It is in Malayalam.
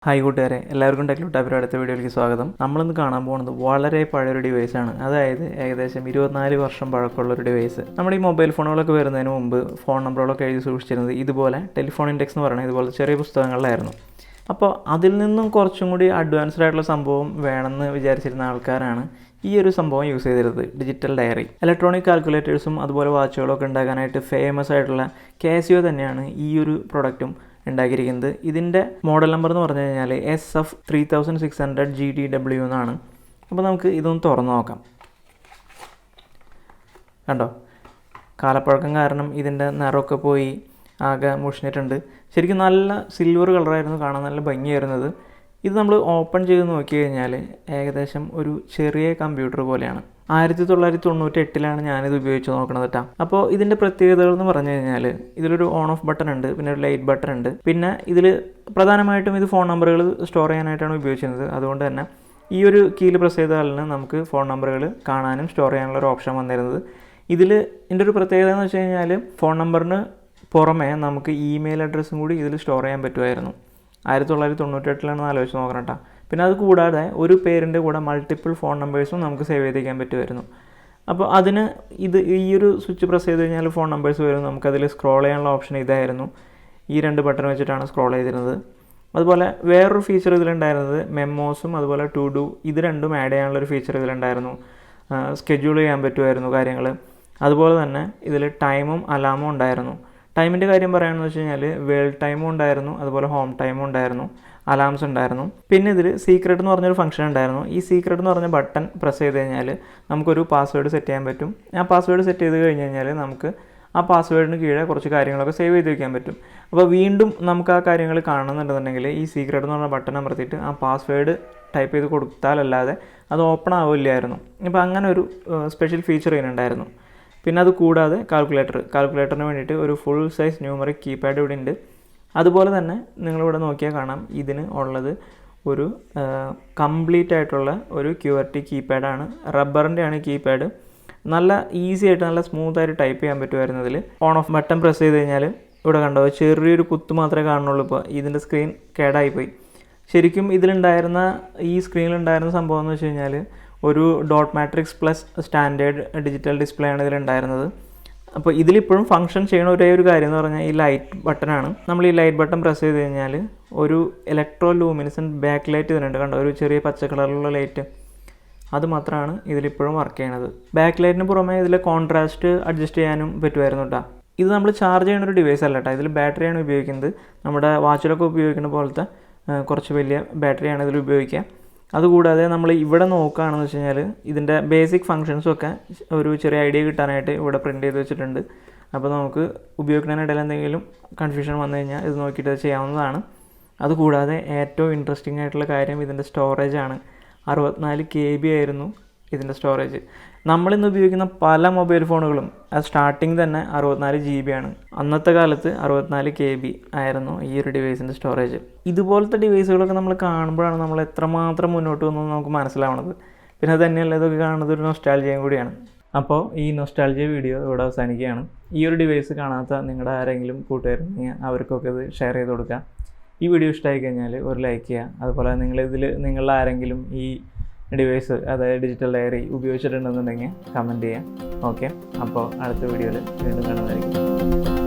ഹായ് കൂട്ടുകാരെ, എല്ലാവർക്കും ടെക്ലോട്ടാപ്പിൻ്റെ അടുത്ത വീഡിയോയിലേക്ക് സ്വാഗതം. നമ്മളിന്ന് കാണാൻ പോകുന്നത് വളരെ പഴയൊരു ഡിവൈസാണ്. അതായത് ഏകദേശം 24 വർഷം പഴക്കമുള്ളൊരു ഡിവൈസ്. നമ്മുടെ ഈ മൊബൈൽ ഫോണുകളൊക്കെ വരുന്നതിന് മുമ്പ് ഫോൺ നമ്പറുകളൊക്കെ എഴുതി സൂക്ഷിച്ചിരുന്നത് ഇതുപോലെ ടെലിഫോൺ ഇൻഡെക്സ് എന്ന് പറയുന്നത് ഇതുപോലെ ചെറിയ പുസ്തകങ്ങളിലായിരുന്നു. അപ്പോൾ അതിൽ നിന്നും കുറച്ചും കൂടി അഡ്വാൻസ്ഡ് ആയിട്ടുള്ള സംഭവം വേണമെന്ന് വിചാരിച്ചിരുന്ന ആൾക്കാരാണ് ഈ ഒരു സംഭവം യൂസ് ചെയ്തിരുന്നത്, ഡിജിറ്റൽ ഡയറി. ഇലക്ട്രോണിക് കാൽക്കുലേറ്റേഴ്സും അതുപോലെ വാച്ചുകളൊക്കെ ഉണ്ടാക്കാനായിട്ട് ഫേമസ് ആയിട്ടുള്ള കാസിയോ തന്നെയാണ് ഈ ഒരു പ്രൊഡക്റ്റും ഉണ്ടാക്കിയിരിക്കുന്നത്. ഇതിൻ്റെ മോഡൽ നമ്പർ എന്ന് പറഞ്ഞു കഴിഞ്ഞാൽ SF3600GTW എന്നാണ്. അപ്പോൾ നമുക്ക് ഇതൊന്ന് തുറന്നു നോക്കാം. കണ്ടോ, കാലപ്പഴക്കം കാരണം ഇതിൻ്റെ നിറമൊക്കെ പോയി ആകെ മുഷിഞ്ഞിട്ടുണ്ട്. ശരിക്കും നല്ല സിൽവർ കളറായിരുന്നു, കാണാൻ നല്ല ഭംഗിയായിരുന്നത്. ഇത് നമ്മൾ ഓപ്പൺ ചെയ്ത് നോക്കി കഴിഞ്ഞാൽ ഏകദേശം ഒരു ചെറിയ കമ്പ്യൂട്ടർ പോലെയാണ്. 1998 ഞാനിത് ഉപയോഗിച്ച് നോക്കണത് കേട്ടോ. അപ്പോൾ ഇതിൻ്റെ പ്രത്യേകതകൾ എന്ന് പറഞ്ഞു കഴിഞ്ഞാൽ ഇതിലൊരു ഓൺ ഓഫ് ബട്ടൺ ഉണ്ട്, പിന്നെ ഒരു ലൈറ്റ് ബട്ടൺ ഉണ്ട്. പിന്നെ ഇതിൽ പ്രധാനമായിട്ടും ഇത് ഫോൺ നമ്പറുകൾ സ്റ്റോർ ചെയ്യാനായിട്ടാണ് ഉപയോഗിച്ചിരുന്നത്. അതുകൊണ്ട് തന്നെ ഈ ഒരു കീയിൽ പ്രസ് ചെയ്താൽ നമുക്ക് ഫോൺ നമ്പറുകൾ കാണാനും സ്റ്റോർ ചെയ്യാനുള്ള ഒരു ഓപ്ഷൻ വന്നിരുന്നത്. ഇതിൻ്റെ ഒരു പ്രത്യേകത എന്ന് വെച്ച് കഴിഞ്ഞാൽ ഫോൺ നമ്പറിന് പുറമെ നമുക്ക് ഇമെയിൽ അഡ്രസ്സും കൂടി ഇതിൽ സ്റ്റോർ ചെയ്യാൻ പറ്റുമായിരുന്നു. 1998 ആലോചിച്ച് നോക്കണം കേട്ടോ. പിന്നെ അത് കൂടാതെ ഒരു പേരിൻ്റെ കൂടെ മൾട്ടിപ്പിൾ ഫോൺ നമ്പേഴ്സും നമുക്ക് സേവ് ചെയ്തിരിക്കാൻ പറ്റുമായിരുന്നു. അപ്പോൾ അതിന് ഈ ഒരു സ്വിച്ച് പ്രസ് ചെയ്ത് കഴിഞ്ഞാൽ ഫോൺ നമ്പേഴ്സ് വരും. നമുക്കതിൽ സ്ക്രോൾ ചെയ്യാനുള്ള ഓപ്ഷൻ ഇതായിരുന്നു. ഈ 2 ബട്ടൺ വെച്ചിട്ടാണ് സ്ക്രോൾ ചെയ്തിരുന്നത്. അതുപോലെ വേറൊരു ഫീച്ചർ ഇതിലുണ്ടായിരുന്നത് മെമ്മോസും അതുപോലെ ടു ഡു, ഇത് രണ്ടും ആഡ് ചെയ്യാനുള്ളൊരു ഫീച്ചർ ഇതിലുണ്ടായിരുന്നു. സ്കെഡ്യൂൾ ചെയ്യാൻ പറ്റുമായിരുന്നു കാര്യങ്ങൾ. അതുപോലെ തന്നെ ഇതിൽ ടൈമും അലാമും ഉണ്ടായിരുന്നു. ടൈമിൻ്റെ കാര്യം പറയുകയാണെന്ന് വെച്ച് കഴിഞ്ഞാൽ വേൾഡ് ടൈമും ഉണ്ടായിരുന്നു, അതുപോലെ ഹോം ടൈമും ഉണ്ടായിരുന്നു, അലാംസ് ഉണ്ടായിരുന്നു. പിന്നെ ഇതിൽ സീക്രട്ട് എന്ന് പറഞ്ഞൊരു ഫംഗ്ഷൻ ഉണ്ടായിരുന്നു. ഈ സീക്രട്ട് എന്ന് പറഞ്ഞ ബട്ടൺ പ്രസ് ചെയ്ത് കഴിഞ്ഞാൽ നമുക്കൊരു പാസ്വേഡ് സെറ്റ് ചെയ്യാൻ പറ്റും. ആ പാസ്വേഡ് സെറ്റ് ചെയ്ത് കഴിഞ്ഞ് കഴിഞ്ഞാൽ നമുക്ക് ആ പാസ്വേഡിന് കീഴെ കുറച്ച് കാര്യങ്ങളൊക്കെ സേവ് ചെയ്ത് വയ്ക്കാൻ പറ്റും. അപ്പോൾ വീണ്ടും നമുക്ക് ആ കാര്യങ്ങൾ കാണുന്നുണ്ടെന്നുണ്ടെങ്കിൽ ഈ സീക്രട്ട് എന്ന് പറഞ്ഞ ബട്ടൺ അമർത്തിയിട്ട് ആ പാസ്വേഡ് ടൈപ്പ് ചെയ്ത് കൊടുത്താലല്ലാതെ അത് ഓപ്പൺ ആവില്ലായിരുന്നു. അപ്പോൾ അങ്ങനെ ഒരു സ്പെഷ്യൽ ഫീച്ചർ ഇതിനുണ്ടായിരുന്നു. പിന്നെ അത് കൂടാതെ കാൽക്കുലേറ്ററിന് വേണ്ടിയിട്ട് ഒരു ഫുൾ സൈസ് ന്യൂമറിക് കീപാഡ് ഇവിടെ ഉണ്ട്. അതുപോലെ തന്നെ നിങ്ങളിവിടെ നോക്കിയാൽ കാണാം ഇതിന് ഉള്ളത് ഒരു കംപ്ലീറ്റ് ആയിട്ടുള്ള ഒരു QWERTY കീപാഡാണ്. റബ്ബറിൻ്റെയാണ് കീപാഡ്. നല്ല ഈസി ആയിട്ട് നല്ല സ്മൂത്തായിട്ട് ടൈപ്പ് ചെയ്യാൻ പറ്റുമായിരുന്നു. ഇതിൽ ഓൺ ഓഫ് ബട്ടൺ പ്രസ് ചെയ്ത് കഴിഞ്ഞാൽ ഇവിടെ കണ്ടോ ചെറിയൊരു കുത്ത് മാത്രമേ കാണുന്നുള്ളൂ. ഇപ്പോൾ ഇതിൻ്റെ സ്ക്രീൻ കേടായിപ്പോയി. ശരിക്കും ഇതിലുണ്ടായിരുന്ന ഈ സ്ക്രീനിലുണ്ടായിരുന്ന സംഭവം എന്ന് വെച്ച് കഴിഞ്ഞാൽ ഒരു dot matrix plus standard digital display ആണ് ഇതിലുണ്ടായിരുന്നത്. അപ്പോൾ ഇതിലിപ്പോഴും ഫംഗ്ഷൻ ചെയ്യണ ഒരേ ഒരു കാര്യം എന്ന് പറഞ്ഞാൽ ഈ ലൈറ്റ് ബട്ടനാണ്. നമ്മൾ ഈ ലൈറ്റ് ബട്ടൺ പ്രസ് ചെയ്ത് കഴിഞ്ഞാൽ ഒരു ഇലക്ട്രോ ലൂമിനസെൻറ്റ് ബാക്ക് ലൈറ്റ് ഇതിനുണ്ട്. കണ്ടോ, ഒരു ചെറിയ പച്ച കളറിലുള്ള ലൈറ്റ്, അത് മാത്രമാണ് ഇതിലിപ്പോഴും വർക്ക് ചെയ്യണത്. ബാക്ക് ലൈറ്റിന് പുറമെ ഇതിൽ കോൺട്രാസ്റ്റ് അഡ്ജസ്റ്റ് ചെയ്യാനും പറ്റുമായിരുന്നു കേട്ടോ. ഇത് നമ്മൾ ചാർജ് ചെയ്യുന്ന ഒരു ഡിവൈസ് അല്ല കേട്ടോ. ഇതിൽ ബാറ്ററിയാണ് ഉപയോഗിക്കുന്നത്. നമ്മുടെ വാച്ചിലൊക്കെ ഉപയോഗിക്കുന്ന പോലത്തെ കുറച്ച് വലിയ ബാറ്ററിയാണ് ഇതിൽ ഉപയോഗിക്കുക. അതുകൂടാതെ നമ്മൾ ഇവിടെ നോക്കുകയാണെന്ന് വെച്ച് കഴിഞ്ഞാൽ ഇതിൻ്റെ ബേസിക് ഫങ്ഷൻസൊക്കെ ഒരു ചെറിയ ഐഡിയ കിട്ടാനായിട്ട് ഇവിടെ പ്രിൻ്റ് ചെയ്ത് വെച്ചിട്ടുണ്ട്. അപ്പോൾ നമുക്ക് ഉപയോഗിക്കുന്നതിനിടയിൽ എന്തെങ്കിലും കൺഫ്യൂഷൻ വന്നു കഴിഞ്ഞാൽ ഇത് നോക്കിയിട്ട് ചെയ്യാവുന്നതാണ്. അതുകൂടാതെ ഏറ്റവും ഇൻട്രസ്റ്റിംഗ് ആയിട്ടുള്ള കാര്യം ഇതിൻ്റെ സ്റ്റോറേജാണ്. 64 KB ആയിരുന്നു ഇതിൻ്റെ സ്റ്റോറേജ്. നമ്മളിന്ന് ഉപയോഗിക്കുന്ന പല മൊബൈൽ ഫോണുകളും സ്റ്റാർട്ടിങ് തന്നെ 64 GB ആണ്. അന്നത്തെ കാലത്ത് 64 KB ആയിരുന്നു ഈ ഒരു ഡിവൈസിൻ്റെ സ്റ്റോറേജ്. ഇതുപോലത്തെ ഡിവൈസുകളൊക്കെ നമ്മൾ കാണുമ്പോഴാണ് നമ്മൾ എത്രമാത്രം മുന്നോട്ട് വന്നു നമുക്ക് മനസ്സിലാവുന്നത്. പിന്നെ അത് തന്നെയല്ല, ഇതൊക്കെ കാണുന്നത് ഒരു നൊസ്റ്റാൾജിയയും കൂടിയാണ്. അപ്പോൾ ഈ നൊസ്റ്റാൾജിയ വീഡിയോ ഇവിടെ അവസാനിക്കുകയാണ്. ഈ ഒരു ഡിവൈസ് കാണാത്ത നിങ്ങളുടെ ആരെങ്കിലും കൂട്ടുകാരുണ്ടെങ്കിൽ അവർക്കൊക്കെ ഇത് ഷെയർ ചെയ്ത് കൊടുക്കുക. ഈ വീഡിയോ ഇഷ്ടമായി കഴിഞ്ഞാൽ ഒരു ലൈക്ക് ചെയ്യുക. അതുപോലെ നിങ്ങളിൽ ആരെങ്കിലും ഈ ഡിവൈസ്, അതായത് ഡിജിറ്റൽ ഡയറി ഉപയോഗിച്ചിട്ടുണ്ടെന്നുണ്ടെങ്കിൽ കമൻറ്റ് ചെയ്യാം. ഓക്കെ, അപ്പോൾ അടുത്ത വീഡിയോയിൽ വീണ്ടും കാണുന്നതായിരിക്കും.